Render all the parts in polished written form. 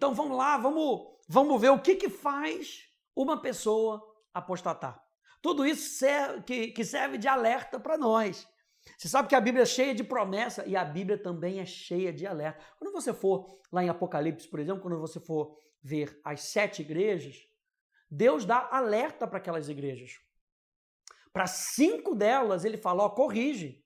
Então vamos lá, vamos ver o que faz uma pessoa apostatar. Tudo isso que serve de alerta para nós. Você sabe que a Bíblia é cheia de promessa e a Bíblia também é cheia de alerta. Quando você for lá em Apocalipse, por exemplo, quando você for ver as 7 igrejas, Deus dá alerta para aquelas igrejas. Para 5 delas, ele fala, corrige.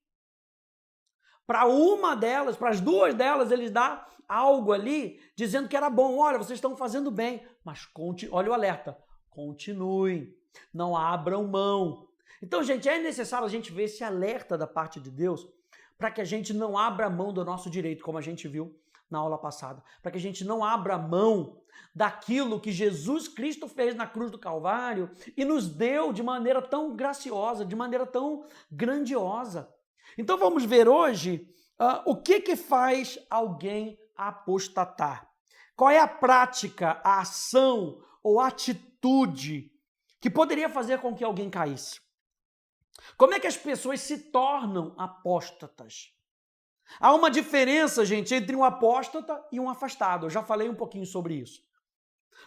Para uma delas, para as 2 delas, ele dá algo ali, dizendo que era bom. Olha, vocês estão fazendo bem, mas olha o alerta. Continuem, não abram mão. Então, gente, é necessário a gente ver esse alerta da parte de Deus para que a gente não abra mão do nosso direito, como a gente viu na aula passada. Para que a gente não abra mão daquilo que Jesus Cristo fez na cruz do Calvário e nos deu de maneira tão graciosa, de maneira tão grandiosa. Então, vamos ver hoje o que faz alguém apostatar. Qual é a prática, a ação ou a atitude que poderia fazer com que alguém caísse? Como é que as pessoas se tornam apóstatas? Há uma diferença, gente, entre um apóstata e um afastado. Eu já falei um pouquinho sobre isso.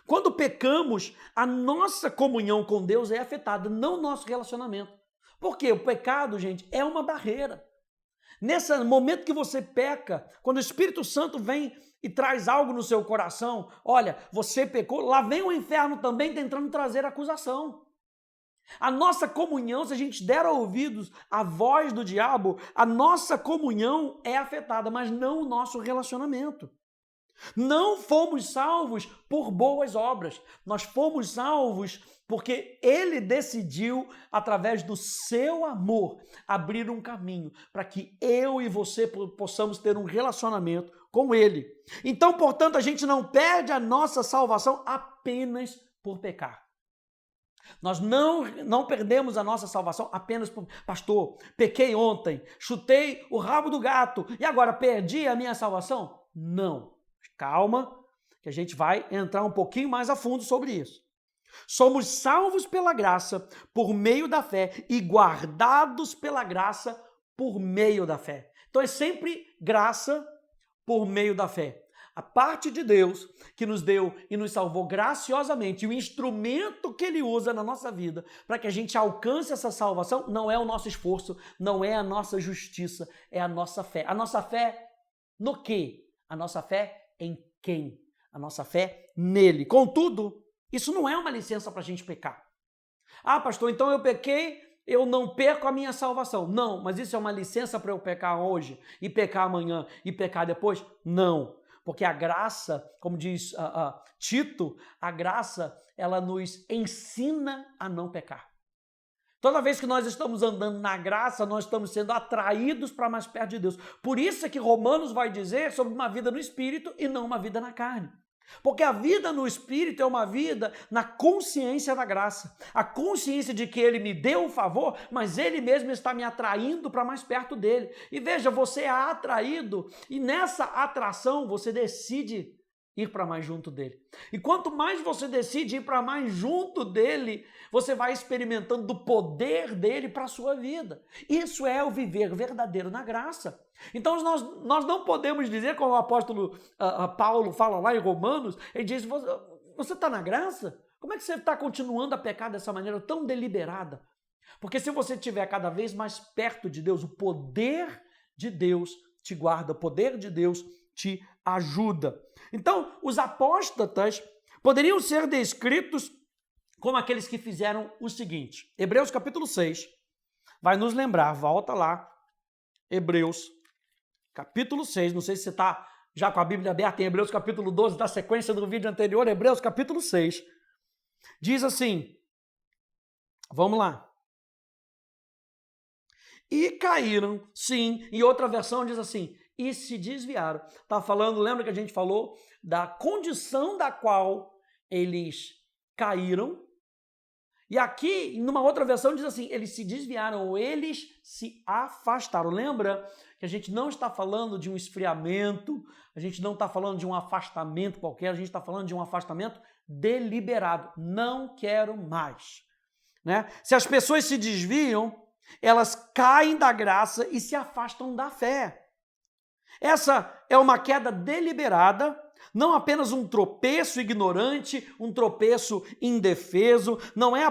Quando pecamos, a nossa comunhão com Deus é afetada, não o nosso relacionamento. Por quê? O pecado, gente, é uma barreira. Nesse momento que você peca, quando o Espírito Santo vem e traz algo no seu coração, olha, você pecou, lá vem o inferno também tentando trazer acusação. A nossa comunhão, se a gente der ouvidos à voz do diabo, a nossa comunhão é afetada, mas não o nosso relacionamento. Não fomos salvos por boas obras, nós fomos salvos porque ele decidiu, através do seu amor, abrir um caminho para que eu e você possamos ter um relacionamento com ele. Então, portanto, a gente não perde a nossa salvação apenas por pecar. Nós não perdemos a nossa salvação apenas por... Pastor, pequei ontem, chutei o rabo do gato e agora perdi a minha salvação? Não. Calma, que a gente vai entrar um pouquinho mais a fundo sobre isso. Somos salvos pela graça por meio da fé e guardados pela graça por meio da fé. Então é sempre graça por meio da fé. A parte de Deus que nos deu e nos salvou graciosamente, o instrumento que ele usa na nossa vida para que a gente alcance essa salvação não é o nosso esforço, não é a nossa justiça, é a nossa fé. A nossa fé no quê? A nossa fé em quem? A nossa fé nele. Contudo, isso não é uma licença para a gente pecar. Ah, pastor, então eu pequei, eu não perco a minha salvação. Não, mas isso é uma licença para eu pecar hoje e pecar amanhã e pecar depois? Não. Porque a graça, como diz Tito, a graça, ela nos ensina a não pecar. Toda vez que nós estamos andando na graça, nós estamos sendo atraídos para mais perto de Deus. Por isso é que Romanos vai dizer sobre uma vida no Espírito e não uma vida na carne. Porque a vida no Espírito é uma vida na consciência da graça. A consciência de que Ele me deu o favor, mas Ele mesmo está me atraindo para mais perto dEle. E veja, você é atraído e nessa atração você decide ir para mais junto dEle. E quanto mais você decide ir para mais junto dEle, você vai experimentando do poder dEle para a sua vida. Isso é o viver verdadeiro na graça. Então nós não podemos dizer, como o apóstolo Paulo fala lá em Romanos, ele diz, você está na graça? Como é que você está continuando a pecar dessa maneira tão deliberada? Porque se você estiver cada vez mais perto de Deus, o poder de Deus te guarda, o poder de Deus te ajuda. Então, os apóstatas poderiam ser descritos como aqueles que fizeram o seguinte. Hebreus capítulo 6 vai nos lembrar, volta lá, Hebreus capítulo 6, não sei se você está já com a Bíblia aberta em Hebreus capítulo 12, da sequência do vídeo anterior, Hebreus capítulo 6, diz assim, vamos lá. E caíram, sim, e outra versão diz assim, e se desviaram. Está falando, lembra que a gente falou da condição da qual eles caíram? E aqui, numa outra versão, diz assim, eles se desviaram, ou eles se afastaram. Lembra que a gente não está falando de um esfriamento, a gente não está falando de um afastamento qualquer, a gente está falando de um afastamento deliberado. Não quero mais. Né? Se as pessoas se desviam, elas caem da graça e se afastam da fé. Essa é uma queda deliberada não apenas um tropeço ignorante, um tropeço indefeso, não é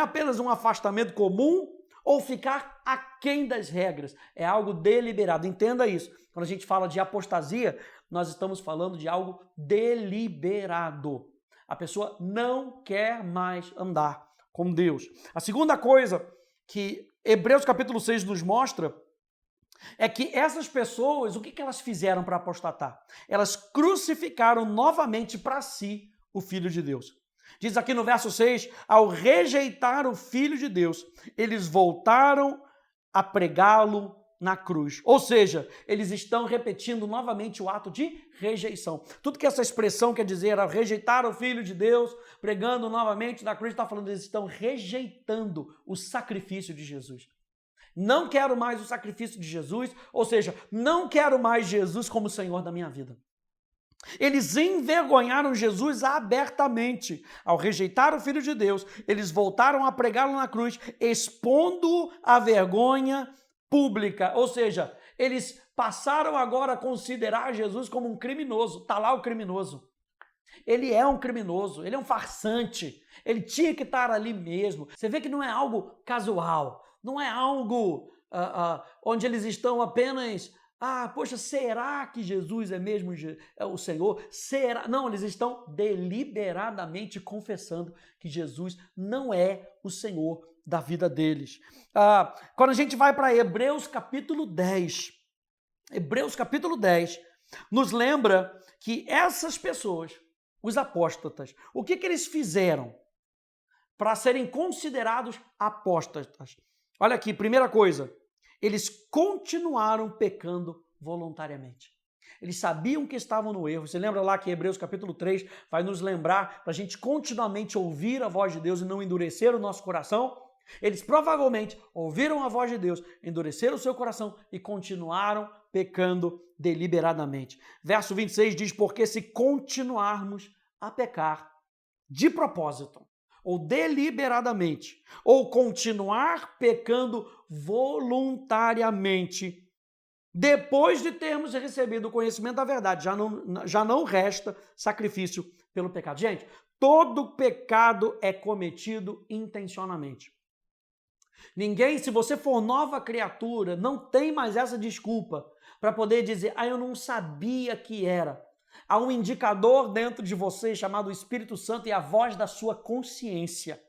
apenas um afastamento comum ou ficar aquém das regras, é algo deliberado. Entenda isso. Quando a gente fala de apostasia, nós estamos falando de algo deliberado. A pessoa não quer mais andar com Deus. A segunda coisa que Hebreus capítulo 6 nos mostra é que essas pessoas, o que elas fizeram para apostatar? Elas crucificaram novamente para si o Filho de Deus. Diz aqui no verso 6, ao rejeitar o Filho de Deus, eles voltaram a pregá-lo na cruz. Ou seja, eles estão repetindo novamente o ato de rejeição. Tudo que essa expressão quer dizer, ao rejeitar o Filho de Deus, pregando novamente na cruz, está falando, eles estão rejeitando o sacrifício de Jesus. Não quero mais o sacrifício de Jesus, ou seja, não quero mais Jesus como Senhor da minha vida. Eles envergonharam Jesus abertamente. Ao rejeitar o Filho de Deus, eles voltaram a pregá-lo na cruz, expondo a vergonha pública. Ou seja, eles passaram agora a considerar Jesus como um criminoso. Está lá o criminoso. Ele é um criminoso, ele é um farsante. Ele tinha que estar ali mesmo. Você vê que não é algo casual, não é algo onde eles estão apenas... poxa, será que Jesus é mesmo o Senhor? Será? Não, eles estão deliberadamente confessando que Jesus não é o Senhor da vida deles. Quando a gente vai para Hebreus capítulo 10, nos lembra que essas pessoas, os apóstatas, o que eles fizeram para serem considerados apóstatas? Olha aqui, primeira coisa, eles continuaram pecando voluntariamente. Eles sabiam que estavam no erro. Você lembra lá que Hebreus capítulo 3 vai nos lembrar para a gente continuamente ouvir a voz de Deus e não endurecer o nosso coração? Eles provavelmente ouviram a voz de Deus, endureceram o seu coração e continuaram pecando deliberadamente. Verso 26 diz, porque se continuarmos a pecar de propósito, ou deliberadamente, ou continuar pecando voluntariamente, depois de termos recebido o conhecimento da verdade, já não resta sacrifício pelo pecado. Gente, todo pecado é cometido intencionalmente. Ninguém, se você for nova criatura, não tem mais essa desculpa para poder dizer, eu não sabia que era. Há um indicador dentro de você chamado Espírito Santo e a voz da sua consciência,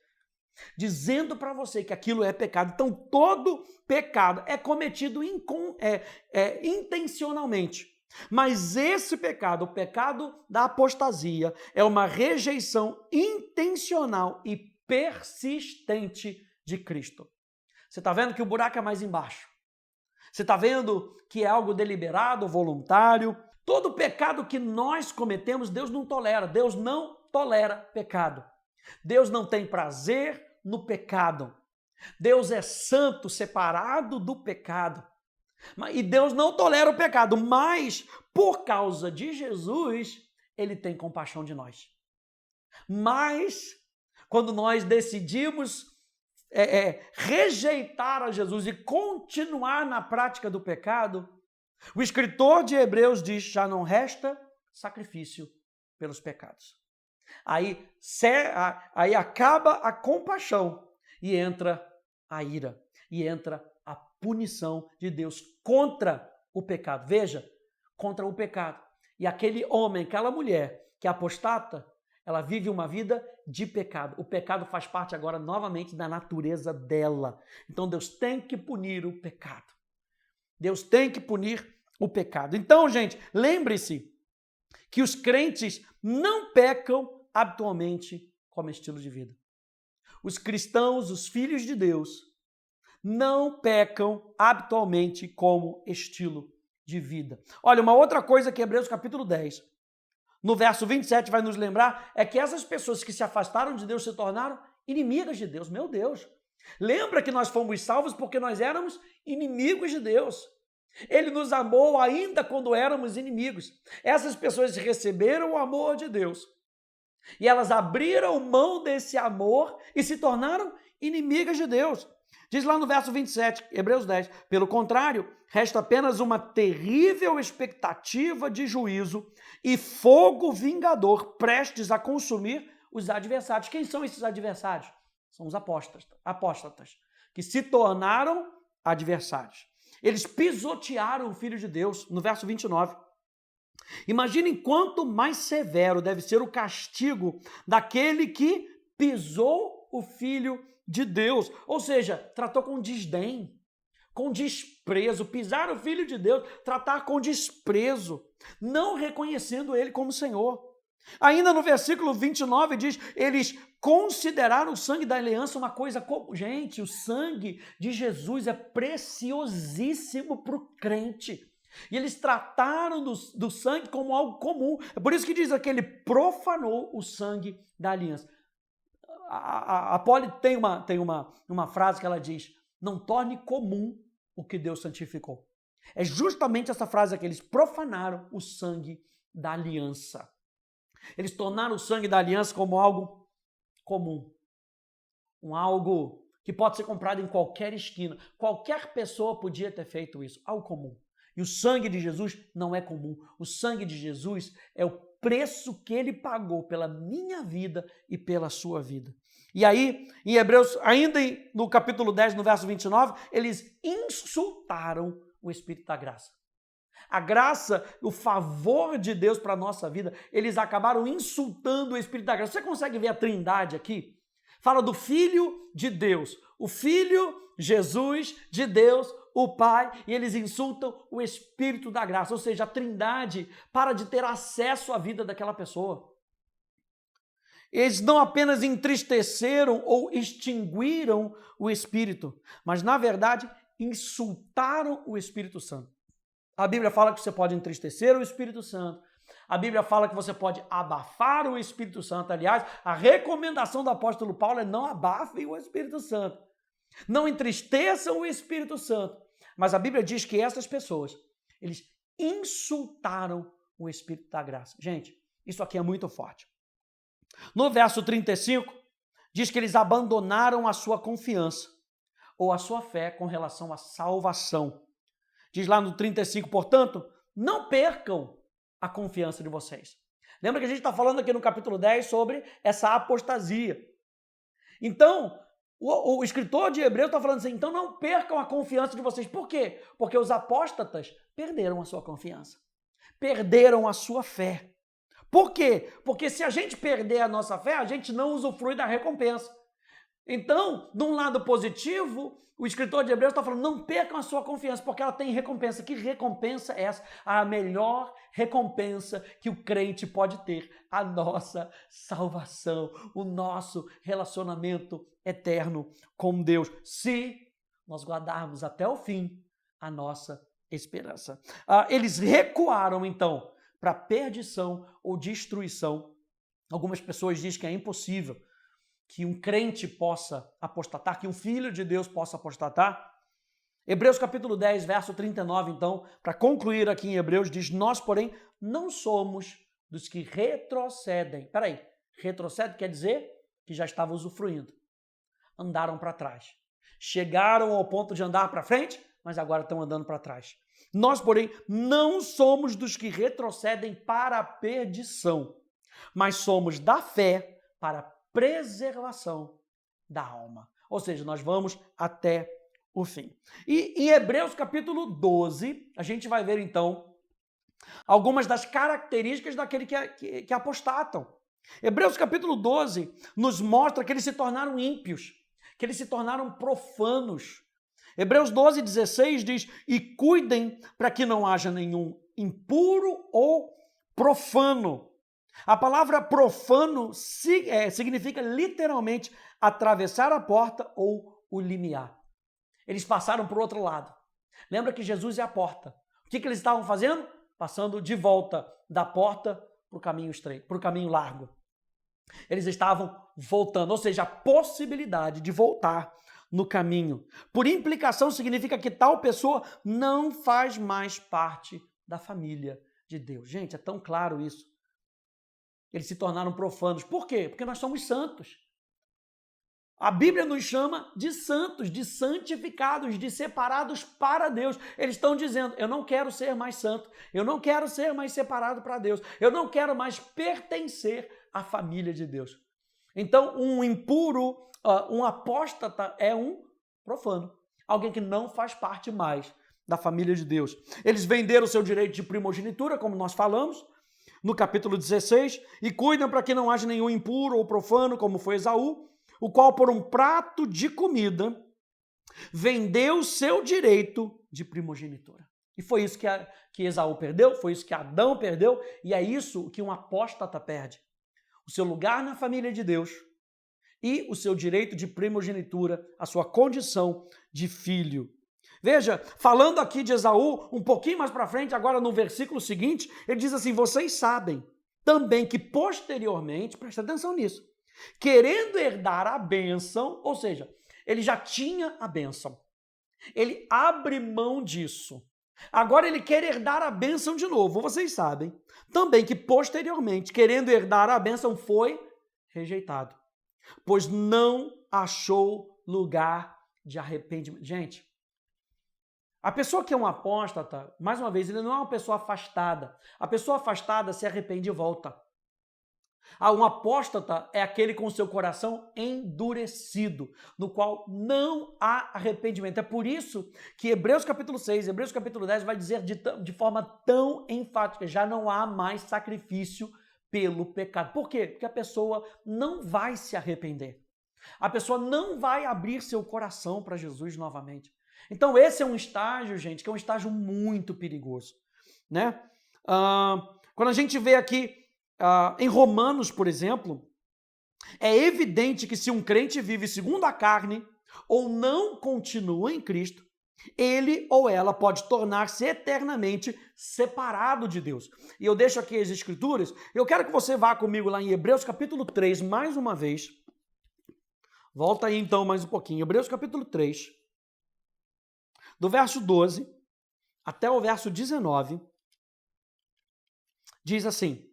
dizendo para você que aquilo é pecado. Então, todo pecado é cometido intencionalmente. Mas esse pecado, o pecado da apostasia, é uma rejeição intencional e persistente de Cristo. Você está vendo que o buraco é mais embaixo. Você está vendo que é algo deliberado, voluntário. Todo pecado que nós cometemos, Deus não tolera. Deus não tolera pecado. Deus não tem prazer no pecado. Deus é santo, separado do pecado. E Deus não tolera o pecado, mas por causa de Jesus, Ele tem compaixão de nós. Mas quando nós decidimos rejeitar a Jesus e continuar na prática do pecado, o escritor de Hebreus diz, já não resta sacrifício pelos pecados. Aí acaba a compaixão e entra a ira, e entra a punição de Deus contra o pecado. Veja, contra o pecado. E aquele homem, aquela mulher que é apostata, ela vive uma vida de pecado. O pecado faz parte agora novamente da natureza dela. Então Deus tem que punir o pecado. Deus tem que punir o pecado. Então, gente, lembre-se que os crentes não pecam habitualmente como estilo de vida. Os cristãos, os filhos de Deus, não pecam habitualmente como estilo de vida. Olha, uma outra coisa que Hebreus capítulo 10, no verso 27 vai nos lembrar, é que essas pessoas que se afastaram de Deus se tornaram inimigas de Deus. Meu Deus! Lembra que nós fomos salvos porque nós éramos inimigos de Deus. Ele nos amou ainda quando éramos inimigos. Essas pessoas receberam o amor de Deus e elas abriram mão desse amor e se tornaram inimigas de Deus. Diz lá no verso 27, Hebreus 10, pelo contrário, resta apenas uma terrível expectativa de juízo e fogo vingador prestes a consumir os adversários. Quem são esses adversários? São os apóstatas, que se tornaram adversários. Eles pisotearam o Filho de Deus, no verso 29. Imaginem quanto mais severo deve ser o castigo daquele que pisou o Filho de Deus, ou seja, tratou com desdém, com desprezo, pisar o Filho de Deus, tratar com desprezo, não reconhecendo ele como Senhor. Ainda no versículo 29 diz, eles consideraram o sangue da aliança uma coisa comum. Gente, o sangue de Jesus é preciosíssimo para o crente. E eles trataram do sangue como algo comum. É por isso que diz que ele profanou o sangue da aliança. A Polly tem uma frase que ela diz, não torne comum o que Deus santificou. É justamente essa frase aqui, eles profanaram o sangue da aliança. Eles tornaram o sangue da aliança como algo comum, algo que pode ser comprado em qualquer esquina. Qualquer pessoa podia ter feito isso, algo comum. E o sangue de Jesus não é comum. O sangue de Jesus é o preço que ele pagou pela minha vida e pela sua vida. E aí, em Hebreus, ainda no capítulo 10, no verso 29, eles insultaram o Espírito da graça. A graça, o favor de Deus para a nossa vida, eles acabaram insultando o Espírito da graça. Você consegue ver a trindade aqui? Fala do Filho de Deus, o Filho Jesus de Deus, o Pai, e eles insultam o Espírito da graça, ou seja, a trindade para de ter acesso à vida daquela pessoa. Eles não apenas entristeceram ou extinguiram o Espírito, mas, na verdade, insultaram o Espírito Santo. A Bíblia fala que você pode entristecer o Espírito Santo. A Bíblia fala que você pode abafar o Espírito Santo. Aliás, a recomendação do apóstolo Paulo é não abafem o Espírito Santo. Não entristeçam o Espírito Santo. Mas a Bíblia diz que essas pessoas, eles insultaram o Espírito da graça. Gente, isso aqui é muito forte. No verso 35, diz que eles abandonaram a sua confiança ou a sua fé com relação à salvação. Diz lá no 35, portanto, não percam a confiança de vocês. Lembra que a gente está falando aqui no capítulo 10 sobre essa apostasia. Então, o escritor de Hebreus está falando assim, então não percam a confiança de vocês. Por quê? Porque os apóstatas perderam a sua confiança. Perderam a sua fé. Por quê? Porque se a gente perder a nossa fé, a gente não usufrui da recompensa. Então, de um lado positivo, o escritor de Hebreus está falando, não percam a sua confiança, porque ela tem recompensa. Que recompensa é essa? A melhor recompensa que o crente pode ter, a nossa salvação, o nosso relacionamento eterno com Deus, se nós guardarmos até o fim a nossa esperança. Eles recuaram, então, para perdição ou destruição. Algumas pessoas dizem que é impossível que um crente possa apostatar, que um filho de Deus possa apostatar. Hebreus capítulo 10, verso 39, então, para concluir aqui em Hebreus, diz, nós, porém, não somos dos que retrocedem. Peraí, retrocede quer dizer que já estavam usufruindo. Andaram para trás. Chegaram ao ponto de andar para frente, mas agora estão andando para trás. Nós, porém, não somos dos que retrocedem para a perdição, mas somos da fé para a preservação da alma. Ou seja, nós vamos até o fim. E em Hebreus capítulo 12, a gente vai ver então algumas das características daquele que apostatam. Hebreus capítulo 12 nos mostra que eles se tornaram ímpios, que eles se tornaram profanos. Hebreus 12, 16 diz, e cuidem para que não haja nenhum impuro ou profano. A palavra profano significa literalmente atravessar a porta ou o limiar. Eles passaram para o outro lado. Lembra que Jesus é a porta. O que eles estavam fazendo? Passando de volta da porta para o caminho estreito, para o caminho largo. Eles estavam voltando, ou seja, a possibilidade de voltar no caminho. Por implicação, significa que tal pessoa não faz mais parte da família de Deus. Gente, é tão claro isso. Eles se tornaram profanos. Por quê? Porque nós somos santos. A Bíblia nos chama de santos, de santificados, de separados para Deus. Eles estão dizendo, eu não quero ser mais santo, eu não quero ser mais separado para Deus, eu não quero mais pertencer à família de Deus. Então, um impuro, um apóstata é um profano, alguém que não faz parte mais da família de Deus. Eles venderam o seu direito de primogenitura, como nós falamos, no capítulo 16, e cuidam para que não haja nenhum impuro ou profano, como foi Esaú, o qual por um prato de comida vendeu seu direito de primogenitura. E foi isso que Esaú perdeu, foi isso que Adão perdeu, e é isso que um apóstata perde. O seu lugar na família de Deus e o seu direito de primogenitura, a sua condição de filho. Veja, falando aqui de Esaú, um pouquinho mais para frente, agora no versículo seguinte, ele diz assim, vocês sabem também que posteriormente, presta atenção nisso, querendo herdar a bênção, ou seja, ele já tinha a bênção, ele abre mão disso. Agora ele quer herdar a bênção de novo. Vocês sabem também que posteriormente, querendo herdar a bênção, foi rejeitado, pois não achou lugar de arrependimento. Gente, a pessoa que é um apóstata, mais uma vez, ele não é uma pessoa afastada. A pessoa afastada se arrepende e volta. Um apóstata é aquele com seu coração endurecido, no qual não há arrependimento. É por isso que Hebreus capítulo 6, Hebreus capítulo 10 vai dizer de forma tão enfática, já não há mais sacrifício pelo pecado. Por quê? Porque a pessoa não vai se arrepender. A pessoa não vai abrir seu coração para Jesus novamente. Então esse é um estágio, gente, que é um estágio muito perigoso, né? Quando a gente vê aqui em Romanos, por exemplo, é evidente que se um crente vive segundo a carne ou não continua em Cristo, ele ou ela pode tornar-se eternamente separado de Deus. E eu deixo aqui as escrituras, eu quero que você vá comigo lá em Hebreus capítulo 3, mais uma vez. Volta aí então mais um pouquinho. Hebreus capítulo 3, do verso 12 até o verso 19, diz assim,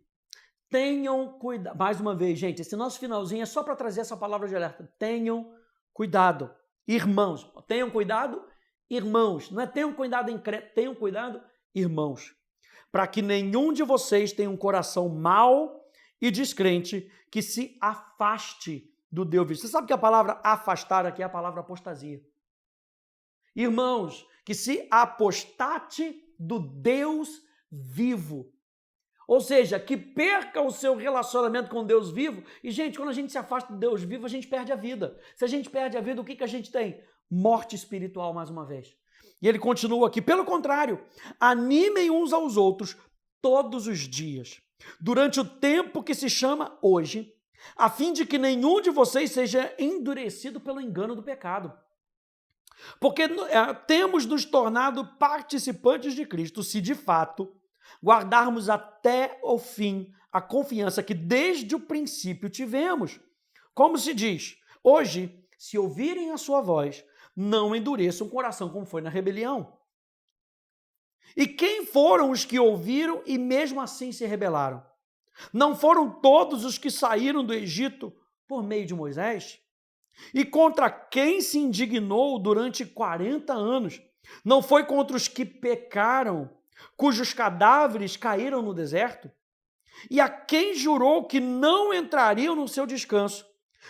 tenham cuidado, mais uma vez, gente, esse nosso finalzinho é só para trazer essa palavra de alerta, tenham cuidado, irmãos, tenham cuidado, irmãos, não é tenham cuidado em crédito, tenham cuidado, irmãos, para que nenhum de vocês tenha um coração mau e descrente que se afaste do Deus vivo. Você sabe que a palavra afastar aqui é a palavra apostasia. Irmãos, que se apostate do Deus vivo. Ou seja, que perca o seu relacionamento com Deus vivo. E, gente, quando a gente se afasta do Deus vivo, a gente perde a vida. Se a gente perde a vida, o que a gente tem? Morte espiritual, mais uma vez. E ele continua aqui. Pelo contrário, animem uns aos outros todos os dias, durante o tempo que se chama hoje, a fim de que nenhum de vocês seja endurecido pelo engano do pecado. Porque temos nos tornado participantes de Cristo, se de fato guardarmos até o fim a confiança que desde o princípio tivemos. Como se diz, hoje, se ouvirem a sua voz, não endureçam o coração como foi na rebelião. E quem foram os que ouviram e mesmo assim se rebelaram? Não foram todos os que saíram do Egito por meio de Moisés? E contra quem se indignou durante 40 anos? Não foi contra os que pecaram, cujos cadáveres caíram no deserto? E a quem jurou que não entrariam no seu descanso,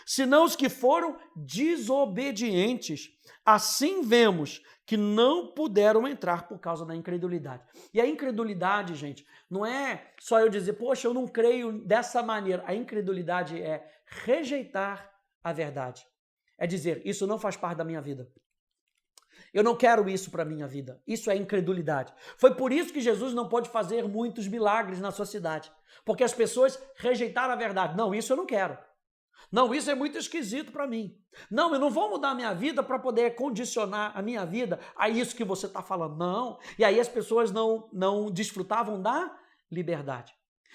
senão os que foram desobedientes? Assim vemos que não puderam entrar por causa da incredulidade. E a incredulidade, gente, não é só eu dizer, poxa, eu não creio dessa maneira. A incredulidade é rejeitar a verdade. É dizer, isso não faz parte da minha vida. Eu não quero isso para a minha vida. Isso é incredulidade. Foi por isso que Jesus não pôde fazer muitos milagres na sua cidade. Porque as pessoas rejeitaram a verdade. Não, isso eu não quero. Não, isso é muito esquisito para mim. Não, eu não vou mudar a minha vida para poder condicionar a minha vida a isso que você está falando. Não. E aí as pessoas não desfrutavam da liberdade.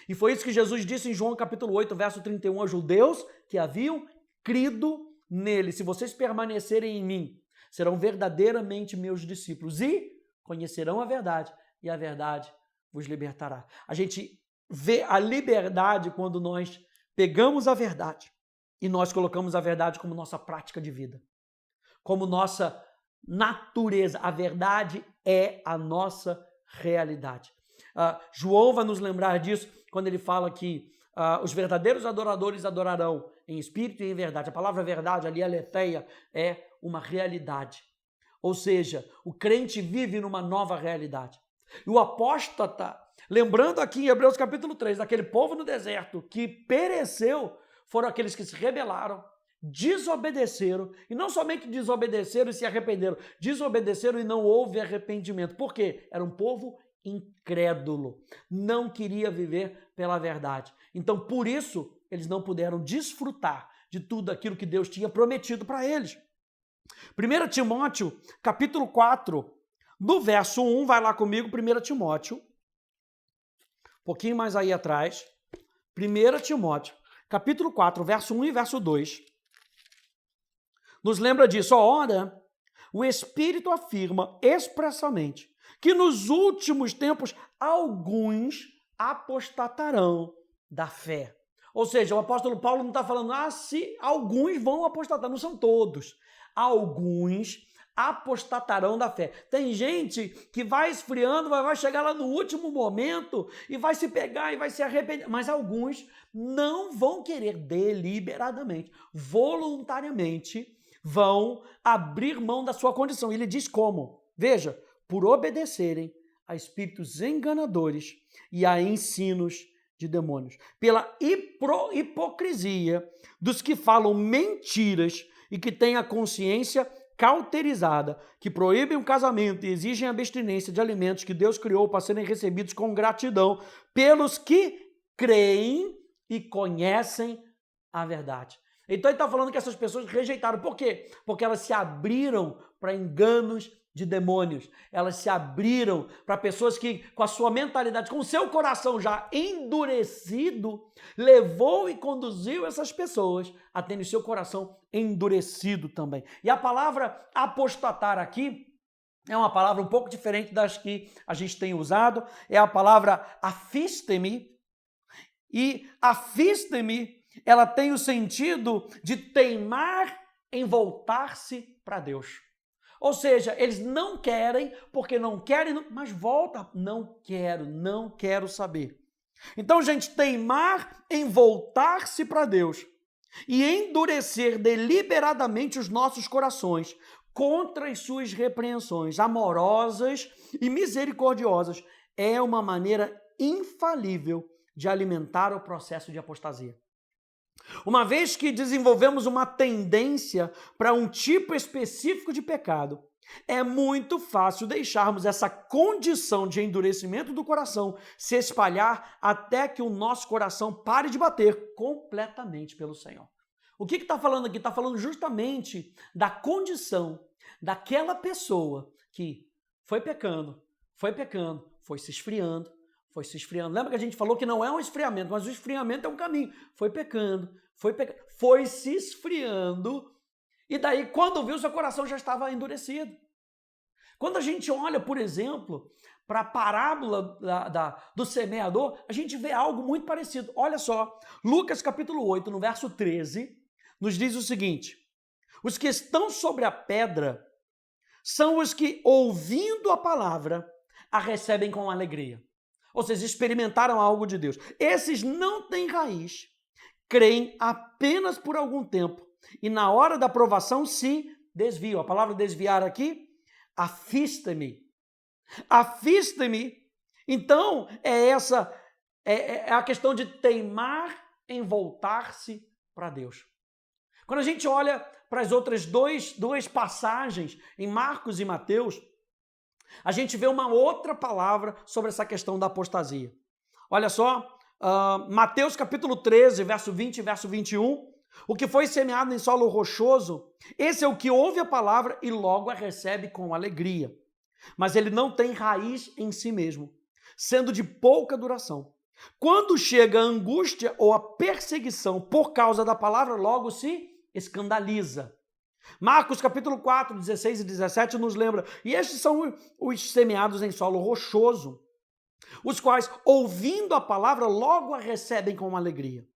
E foi isso que Jesus disse em João capítulo 8, verso 31, aos judeus que haviam crido nele. Se vocês permanecerem em mim, serão verdadeiramente meus discípulos e conhecerão a verdade, e a verdade vos libertará. A gente vê a liberdade quando nós pegamos a verdade e nós colocamos a verdade como nossa prática de vida, como nossa natureza. A verdade é a nossa realidade. João vai nos lembrar disso quando ele fala que os verdadeiros adoradores adorarão em espírito e em verdade. A palavra verdade ali, aletheia, é uma realidade. Ou seja, o crente vive numa nova realidade. E o apóstata, lembrando aqui em Hebreus capítulo 3, daquele povo no deserto que pereceu, foram aqueles que se rebelaram, desobedeceram, e não somente desobedeceram e se arrependeram, desobedeceram e não houve arrependimento. Por quê? Era um povo incrédulo, não queria viver pela verdade. Então, por isso, eles não puderam desfrutar de tudo aquilo que Deus tinha prometido para eles. 1 Timóteo, capítulo 4, do verso 1, vai lá comigo, 1 Timóteo, um pouquinho mais aí atrás, 1 Timóteo, capítulo 4, verso 1 e verso 2, nos lembra disso. Ora, o Espírito afirma expressamente que nos últimos tempos alguns apostatarão da fé. Ou seja, o apóstolo Paulo não está falando, se alguns vão apostatar, não são todos. Alguns apostatarão da fé. Tem gente que vai esfriando, vai chegar lá no último momento e vai se pegar e vai se arrepender. Mas alguns não vão querer deliberadamente, voluntariamente, vão abrir mão da sua condição. Ele diz como? Veja, por obedecerem a espíritos enganadores e a ensinos de demônios, pela hipocrisia dos que falam mentiras e que têm a consciência cauterizada, que proíbem o casamento e exigem a abstinência de alimentos que Deus criou para serem recebidos com gratidão pelos que creem e conhecem a verdade. Então ele está falando que essas pessoas rejeitaram. Por quê? Porque elas se abriram para enganos de demônios. Elas se abriram para pessoas que, com a sua mentalidade, com o seu coração já endurecido, levou e conduziu essas pessoas a terem seu coração endurecido também. E a palavra apostatar aqui é uma palavra um pouco diferente das que a gente tem usado. É a palavra afistemi. E afistemi, ela tem o sentido de teimar em voltar-se para Deus. Ou seja, eles não querem, porque não querem, mas volta, não quero saber. Então, gente, teimar em voltar-se para Deus e endurecer deliberadamente os nossos corações contra as suas repreensões amorosas e misericordiosas é uma maneira infalível de alimentar o processo de apostasia. Uma vez que desenvolvemos uma tendência para um tipo específico de pecado, é muito fácil deixarmos essa condição de endurecimento do coração se espalhar até que o nosso coração pare de bater completamente pelo Senhor. O que está falando aqui? Está falando justamente da condição daquela pessoa que foi pecando, foi se esfriando. Lembra que a gente falou que não é um esfriamento, mas o esfriamento é um caminho. Foi pecando, foi se esfriando, e daí, quando viu, seu coração já estava endurecido. Quando a gente olha, por exemplo, para a parábola do semeador, a gente vê algo muito parecido. Olha só, Lucas capítulo 8, no verso 13, nos diz o seguinte: os que estão sobre a pedra são os que, ouvindo a palavra, a recebem com alegria. Ou seja, experimentaram algo de Deus. Esses não têm raiz, creem apenas por algum tempo e na hora da provação se desviam. A palavra desviar aqui, afista-me. Afista-me, então, é a questão de teimar em voltar-se para Deus. Quando a gente olha para as outras duas passagens, em Marcos e Mateus, a gente vê uma outra palavra sobre essa questão da apostasia. Olha só, Mateus capítulo 13, verso 20 e verso 21, o que foi semeado em solo rochoso, esse é o que ouve a palavra e logo a recebe com alegria. Mas ele não tem raiz em si mesmo, sendo de pouca duração. Quando chega a angústia ou a perseguição por causa da palavra, logo se escandaliza. Marcos capítulo 4, 16 e 17 nos lembra, e estes são os semeados em solo rochoso, os quais, ouvindo a palavra, logo a recebem com alegria.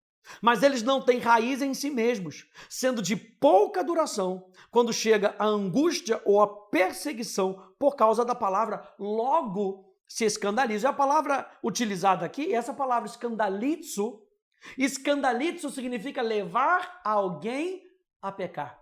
mas eles não têm raiz em si mesmos, sendo de pouca duração quando chega a angústia ou a perseguição por causa da palavra, logo se escandalizam. A palavra utilizada aqui, essa palavra escandalizo significa levar alguém a pecar.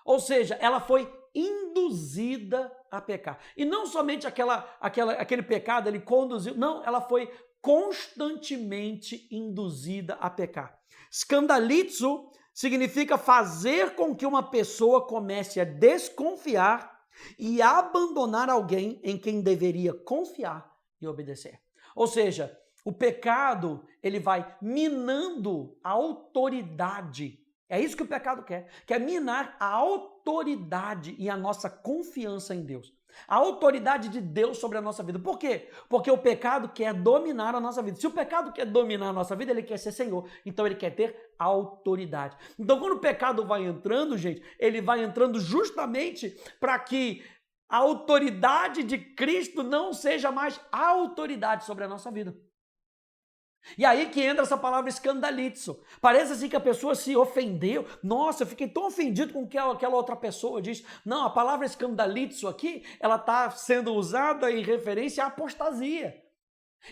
Ou seja, ela foi induzida a pecar. E não somente aquele pecado, ele conduziu, não, ela foi constantemente induzida a pecar. Escandalizo significa fazer com que uma pessoa comece a desconfiar e abandonar alguém em quem deveria confiar e obedecer. Ou seja, o pecado, ele vai minando a autoridade. É isso que o pecado quer minar a autoridade e a nossa confiança em Deus. A autoridade de Deus sobre a nossa vida. Por quê? Porque o pecado quer dominar a nossa vida. Se o pecado quer dominar a nossa vida, ele quer ser Senhor. Então ele quer ter autoridade. Então quando o pecado vai entrando, gente, ele vai entrando justamente para que a autoridade de Cristo não seja mais a autoridade sobre a nossa vida. E aí que entra essa palavra escandalizo. Parece assim que a pessoa se ofendeu. Nossa, eu fiquei tão ofendido com o que aquela outra pessoa disse. Não, a palavra escandalizo aqui, ela está sendo usada em referência à apostasia.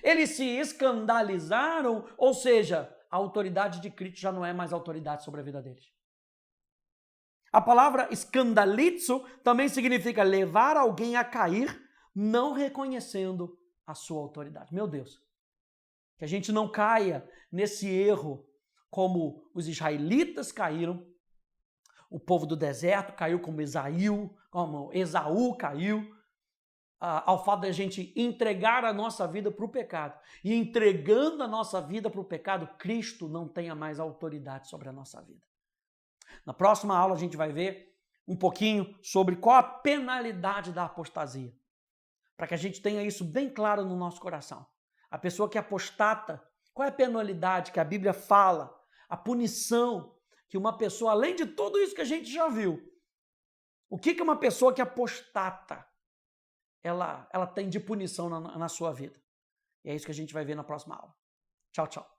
Eles se escandalizaram, ou seja, a autoridade de Cristo já não é mais autoridade sobre a vida deles. A palavra escandalizo também significa levar alguém a cair, não reconhecendo a sua autoridade. Meu Deus. Que a gente não caia nesse erro como os israelitas caíram, o povo do deserto caiu como Esaú caiu, ao fato de a gente entregar a nossa vida para o pecado. E entregando a nossa vida para o pecado, Cristo não tenha mais autoridade sobre a nossa vida. Na próxima aula a gente vai ver um pouquinho sobre qual a penalidade da apostasia, para que a gente tenha isso bem claro no nosso coração. A pessoa que apostata, qual é a penalidade que a Bíblia fala? A punição que uma pessoa, além de tudo isso que a gente já viu, o que uma pessoa que apostata, ela tem de punição na sua vida? E é isso que a gente vai ver na próxima aula. Tchau, tchau.